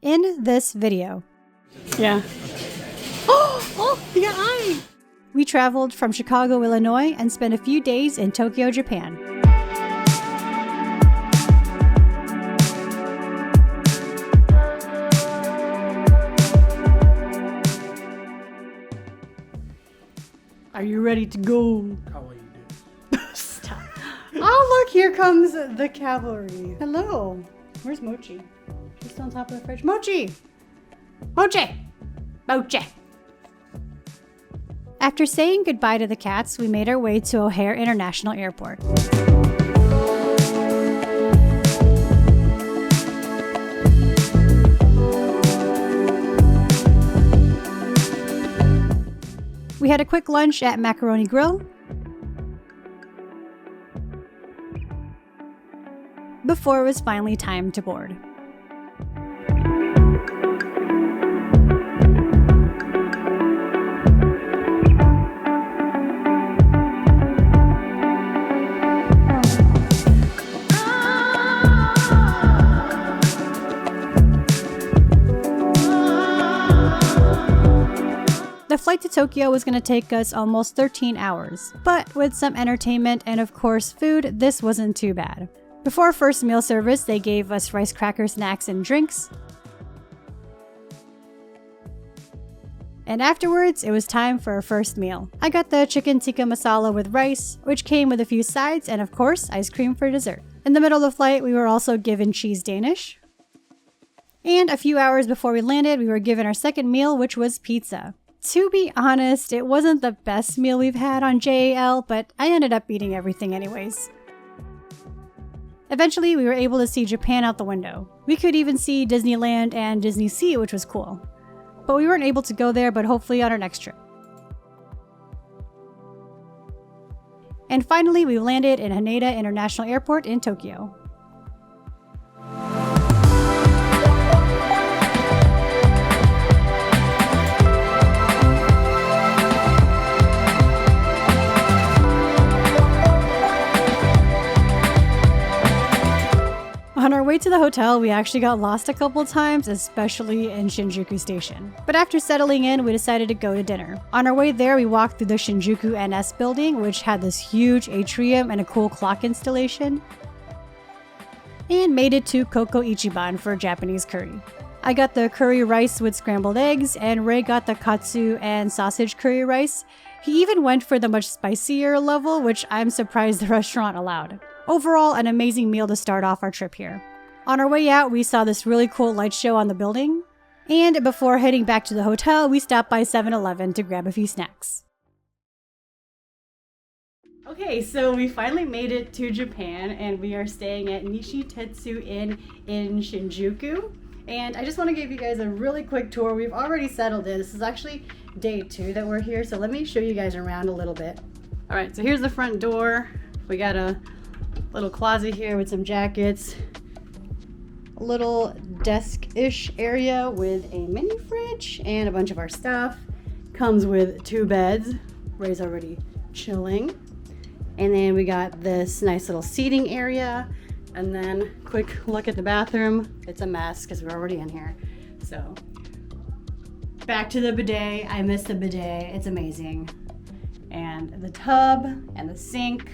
in this video. Yeah. Oh, the eye! We traveled from Chicago, Illinois, and spent a few days in Tokyo, Japan. Are you ready to go? Stop. Oh, look, here comes the cavalry. Hello. Where's Mochi? She's still on top of the fridge. Mochi! Mochi! Mochi! After saying goodbye to the cats, we made our way to O'Hare International Airport. We had a quick lunch at Macaroni Grill before it was finally time to board. The flight to Tokyo was going to take us almost 13 hours, but with some entertainment and of course food, this wasn't too bad. Before our first meal service, they gave us rice cracker snacks and drinks. And afterwards, it was time for our first meal. I got the chicken tikka masala with rice, which came with a few sides and of course, ice cream for dessert. In the middle of the flight, we were also given cheese Danish. And a few hours before we landed, we were given our second meal, which was pizza. To be honest, it wasn't the best meal we've had on JAL, but I ended up eating everything anyways. Eventually, we were able to see Japan out the window. We could even see Disneyland and Disney Sea, which was cool. But we weren't able to go there, but hopefully on our next trip. And finally, we landed in Haneda International Airport in Tokyo. On our way to the hotel, we actually got lost a couple times, especially in Shinjuku Station. But after settling in, we decided to go to dinner. On our way there, we walked through the Shinjuku NS building, which had this huge atrium and a cool clock installation, and made it to Koko Ichiban for Japanese curry. I got the curry rice with scrambled eggs, and Ray got the katsu and sausage curry rice. He even went for the much spicier level, which I'm surprised the restaurant allowed. Overall, an amazing meal to start off our trip here. On our way out, we saw this really cool light show on the building. And before heading back to the hotel, we stopped by 7-Eleven to grab a few snacks. Okay, so we finally made it to Japan and we are staying at Nishitetsu Inn in Shinjuku. And I just want to give you guys a really quick tour. We've already settled in. This is actually day 2 that we're here, so let me show you guys around a little bit. All right, so here's the front door. We got a little closet here with some jackets. A little desk-ish area with a mini fridge and a bunch of our stuff. Comes with 2 beds. Ray's already chilling. And then we got this nice little seating area. And then quick look at the bathroom. It's a mess because we're already in here. So back to the bidet. I miss the bidet. It's amazing. And the tub and the sink.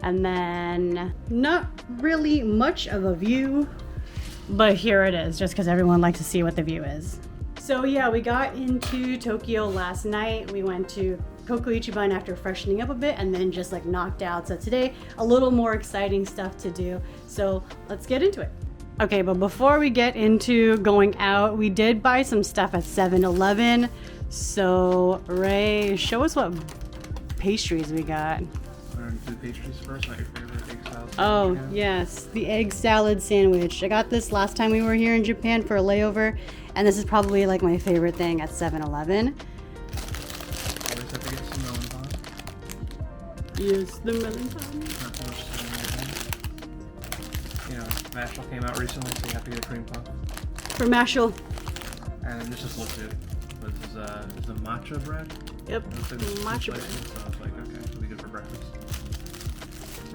And then not really much of a view, but here it is, just because everyone likes to see what the view is. So yeah, we got into Tokyo last night. We went to Koko Ichiban after freshening up a bit and then just like knocked out. So today, a little more exciting stuff to do. So let's get into it. Okay, but before we get into going out, we did buy some stuff at 7-Eleven. So Ray, show us what pastries we got. The pastries first, not your favorite egg salad. Oh, yes, the egg salad sandwich. I got this last time we were here in Japan for a layover, and this is probably like my favorite thing at 7-Eleven. Always have to get some melon pie. Yes, the melon pie. Not too much cinnamon. You know, Mashal came out recently, so you have to get a cream puff. For Mashal. And this just looks good. This is the matcha bread. Yep, matcha bread. So I was like, okay, it'll be good for breakfast.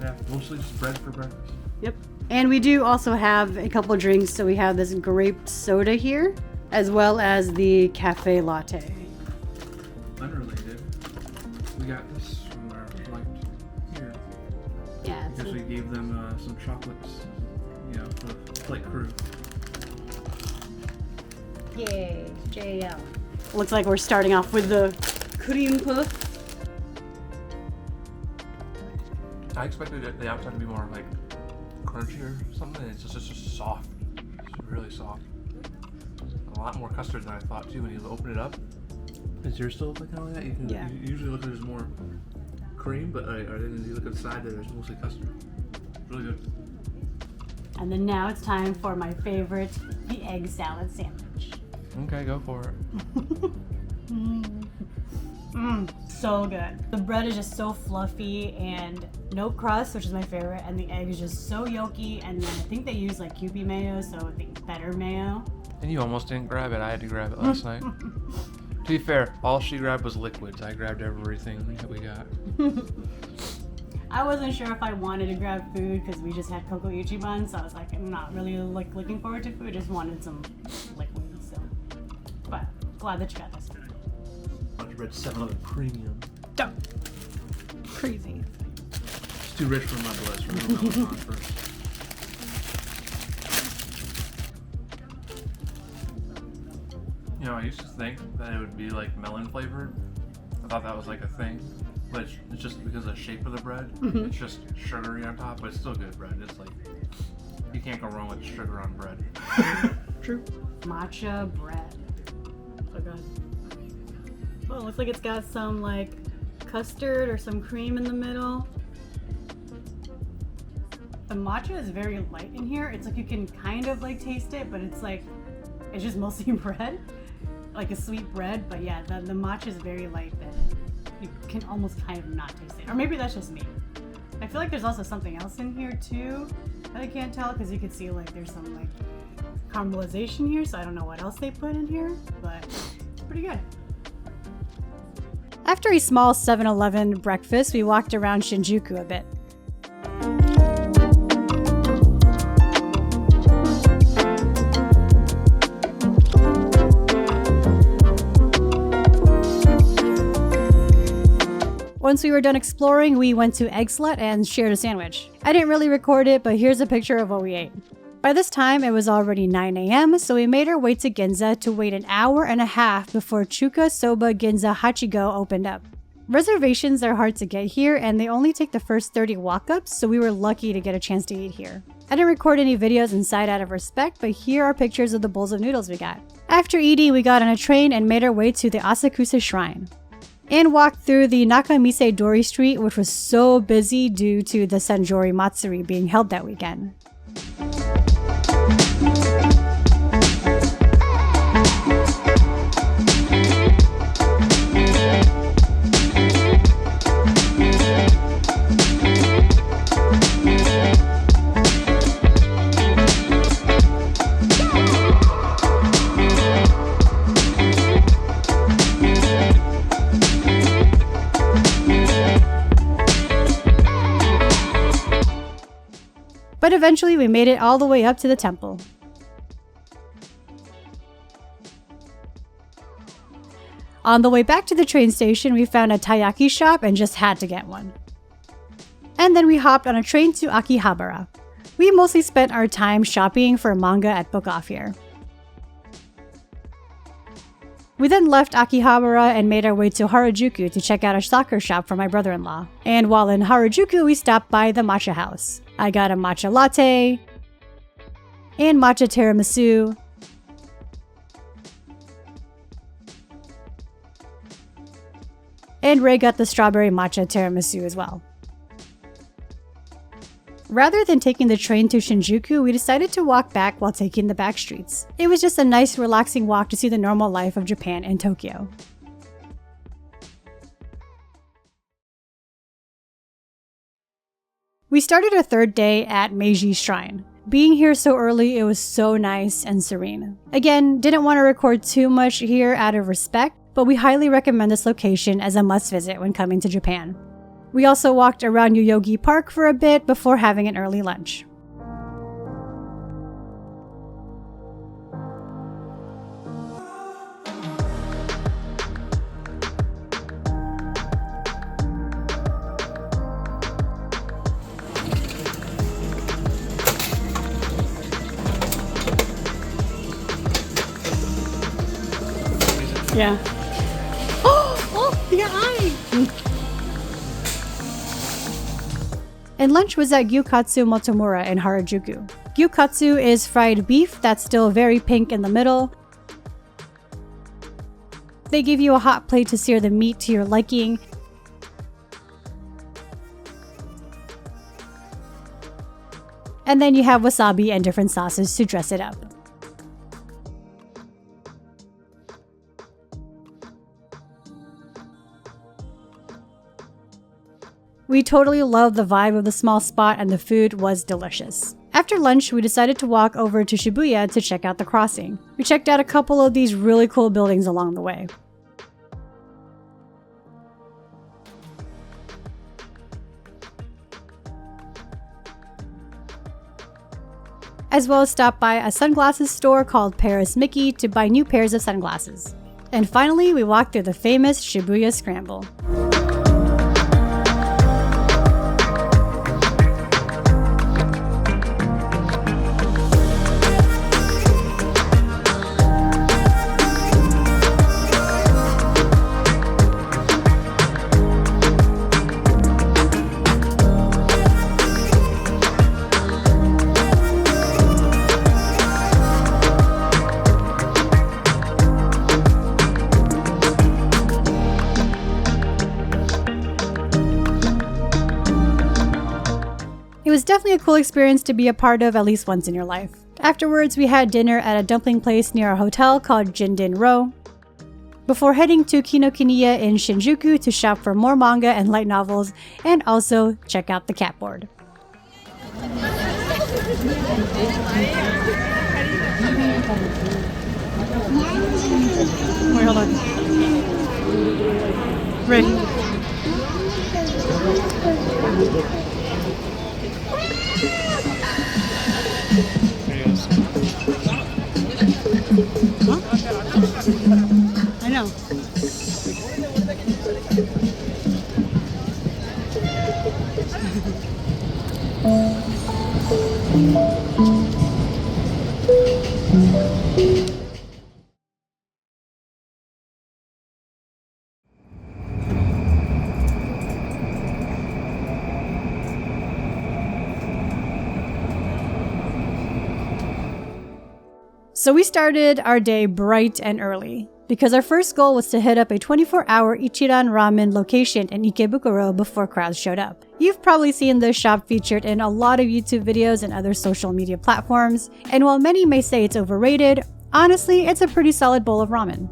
Yeah, mostly just bread for breakfast. Yep. And we do also have a couple drinks. So we have this grape soda here, as well as the cafe latte. Unrelated. We got this from our flight here. Yeah. Because we gave them some chocolates, for the flight crew. Yay, JL. Looks like we're starting off with the cream puff. I expected the outside to be more like crunchy or something. It's just soft. It's really soft. A lot more custard than I thought too when you open it up. Is yours still looking like that? You usually look like there's more cream, but then you look at the side there's mostly custard. Really good. And then now it's time for my favorite, the egg salad sandwich. Okay, go for it. So good. The bread is just so fluffy and no crust, which is my favorite, and the egg is just so yolky, and then I think they use like Kewpie mayo, so I think better mayo. And you almost didn't grab it. I had to grab it last night. To be fair, all she grabbed was liquids. I grabbed everything that we got. I wasn't sure if I wanted to grab food because we just had Coco Ichiban, so I was like, I'm not really like looking forward to food. Just wanted some liquids. So, but glad that you got this. Bunch of red 7-Eleven premium. Dumb. Crazy. It's too rich for my blood, so we're going to on first. I used to think that it would be like melon flavored. I thought that was like a thing. But it's just because of the shape of the bread. Mm-hmm. It's just sugary on top, but it's still good bread. It's like, you can't go wrong with sugar on bread. True. Matcha bread. So good. Well, it looks like it's got some like custard or some cream in the middle. The matcha is very light in here. It's like you can kind of like taste it, but it's like, it's just mostly bread. Like a sweet bread, but yeah, the matcha is very light that you can almost kind of not taste it. Or maybe that's just me. I feel like there's also something else in here too that I can't tell because you can see like there's some like caramelization here, so I don't know what else they put in here, but it's pretty good. After a small 7-Eleven breakfast, we walked around Shinjuku a bit. Once we were done exploring, we went to Egg Slut and shared a sandwich. I didn't really record it, but here's a picture of what we ate. By this time, it was already 9 a.m., so we made our way to Ginza to wait an hour and a half before Chuka Soba Ginza Hachigo opened up. Reservations are hard to get here, and they only take the first 30 walk-ups, so we were lucky to get a chance to eat here. I didn't record any videos inside out of respect, but here are pictures of the bowls of noodles we got. After eating, we got on a train and made our way to the Asakusa Shrine, and walked through the Nakamise Dori Street, which was so busy due to the Sanjori Matsuri being held that weekend. But eventually we made it all the way up to the temple. On the way back to the train station, we found a taiyaki shop and just had to get one. And then we hopped on a train to Akihabara. We mostly spent our time shopping for manga at Book Off here. We then left Akihabara and made our way to Harajuku to check out a soccer shop for my brother-in-law. And while in Harajuku, we stopped by the matcha house. I got a matcha latte and matcha tiramisu. And Ray got the strawberry matcha tiramisu as well. Rather than taking the train to Shinjuku, we decided to walk back while taking the back streets. It was just a nice, relaxing walk to see the normal life of Japan and Tokyo. We started our third day at Meiji Shrine. Being here so early, it was so nice and serene. Again, didn't want to record too much here out of respect, but we highly recommend this location as a must visit when coming to Japan. We also walked around Yoyogi Park for a bit before having an early lunch. Yeah. Oh, your eye! And lunch was at Gyukatsu Motomura in Harajuku. Gyukatsu is fried beef that's still very pink in the middle. They give you a hot plate to sear the meat to your liking. And then you have wasabi and different sauces to dress it up. We totally loved the vibe of the small spot and the food was delicious. After lunch, we decided to walk over to Shibuya to check out the crossing. We checked out a couple of these really cool buildings along the way. As well as stopped by a sunglasses store called Paris Mickey to buy new pairs of sunglasses. And finally, we walked through the famous Shibuya Scramble. It was definitely a cool experience to be a part of at least once in your life. Afterwards, we had dinner at a dumpling place near our hotel called Jindin Row, before heading to Kinokuniya in Shinjuku to shop for more manga and light novels, and also check out the catboard. Wait, hold on. Rick. Huh? I know. So we started our day bright and early, because our first goal was to hit up a 24-hour Ichiran ramen location in Ikebukuro before crowds showed up. You've probably seen this shop featured in a lot of YouTube videos and other social media platforms, and while many may say it's overrated, honestly, it's a pretty solid bowl of ramen.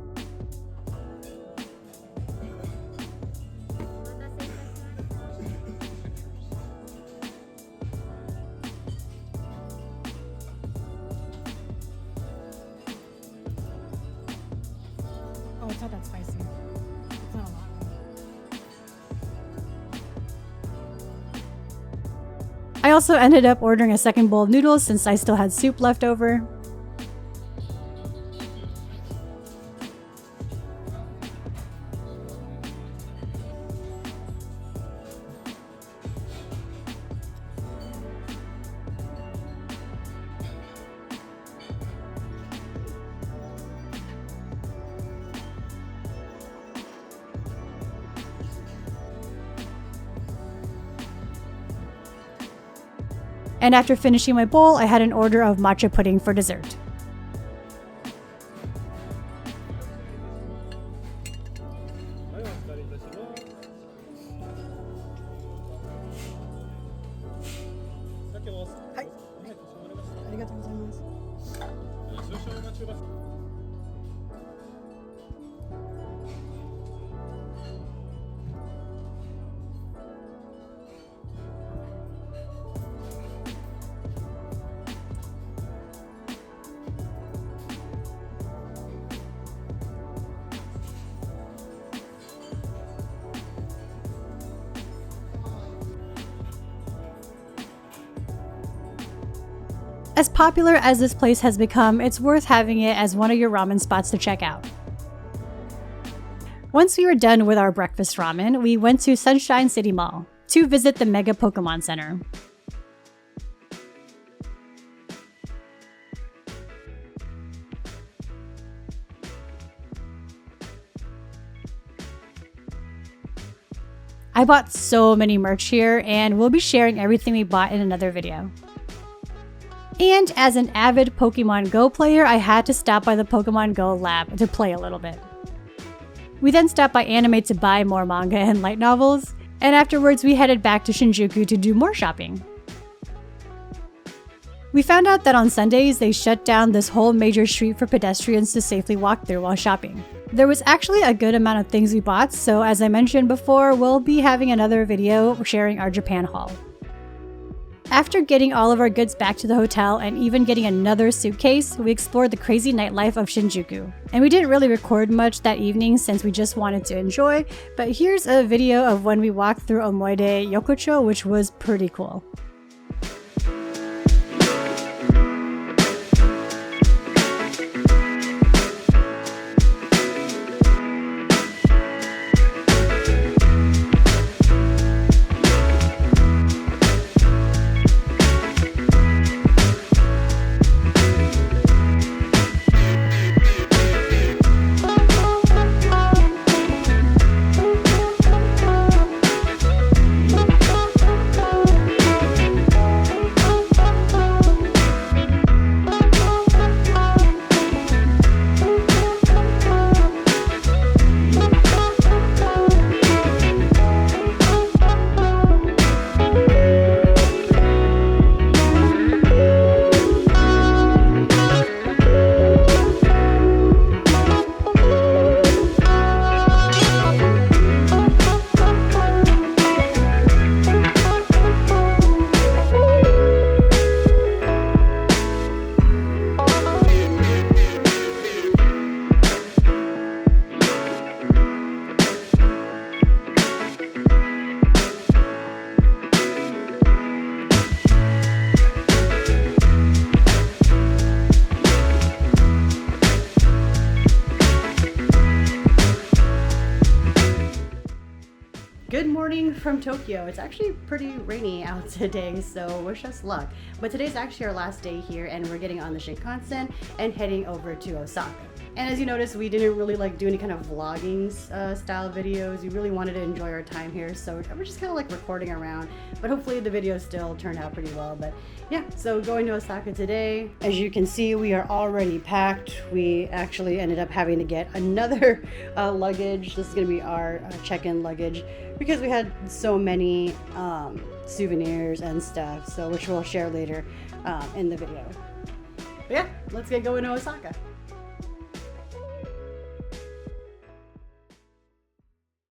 Oh, it's not that spicy. It's not a lot. I also ended up ordering a second bowl of noodles since I still had soup left over. And after finishing my bowl, I had an order of matcha pudding for dessert. As popular as this place has become, it's worth having it as one of your ramen spots to check out. Once we were done with our breakfast ramen, we went to Sunshine City Mall to visit the Mega Pokemon Center. I bought so many merch here, and we'll be sharing everything we bought in another video. And as an avid Pokemon Go player, I had to stop by the Pokemon Go lab to play a little bit. We then stopped by Anime to buy more manga and light novels, and afterwards we headed back to Shinjuku to do more shopping. We found out that on Sundays they shut down this whole major street for pedestrians to safely walk through while shopping. There was actually a good amount of things we bought, so as I mentioned before, we'll be having another video sharing our Japan haul. After getting all of our goods back to the hotel and even getting another suitcase, we explored the crazy nightlife of Shinjuku. And we didn't really record much that evening since we just wanted to enjoy, but here's a video of when we walked through Omoide Yokocho, which was pretty cool. Good morning from Tokyo. It's actually pretty rainy out today, so wish us luck. But today's actually our last day here, and we're getting on the Shinkansen and heading over to Osaka. And as you notice, we didn't really do any kind of vlogging style videos. We really wanted to enjoy our time here, so we're just kind of recording around. But hopefully the video still turned out pretty well. But yeah, so going to Osaka today. As you can see, we are already packed. We actually ended up having to get another luggage. This is going to be our check-in luggage because we had so many souvenirs and stuff, so which we'll share later in the video. But yeah, let's get going to Osaka.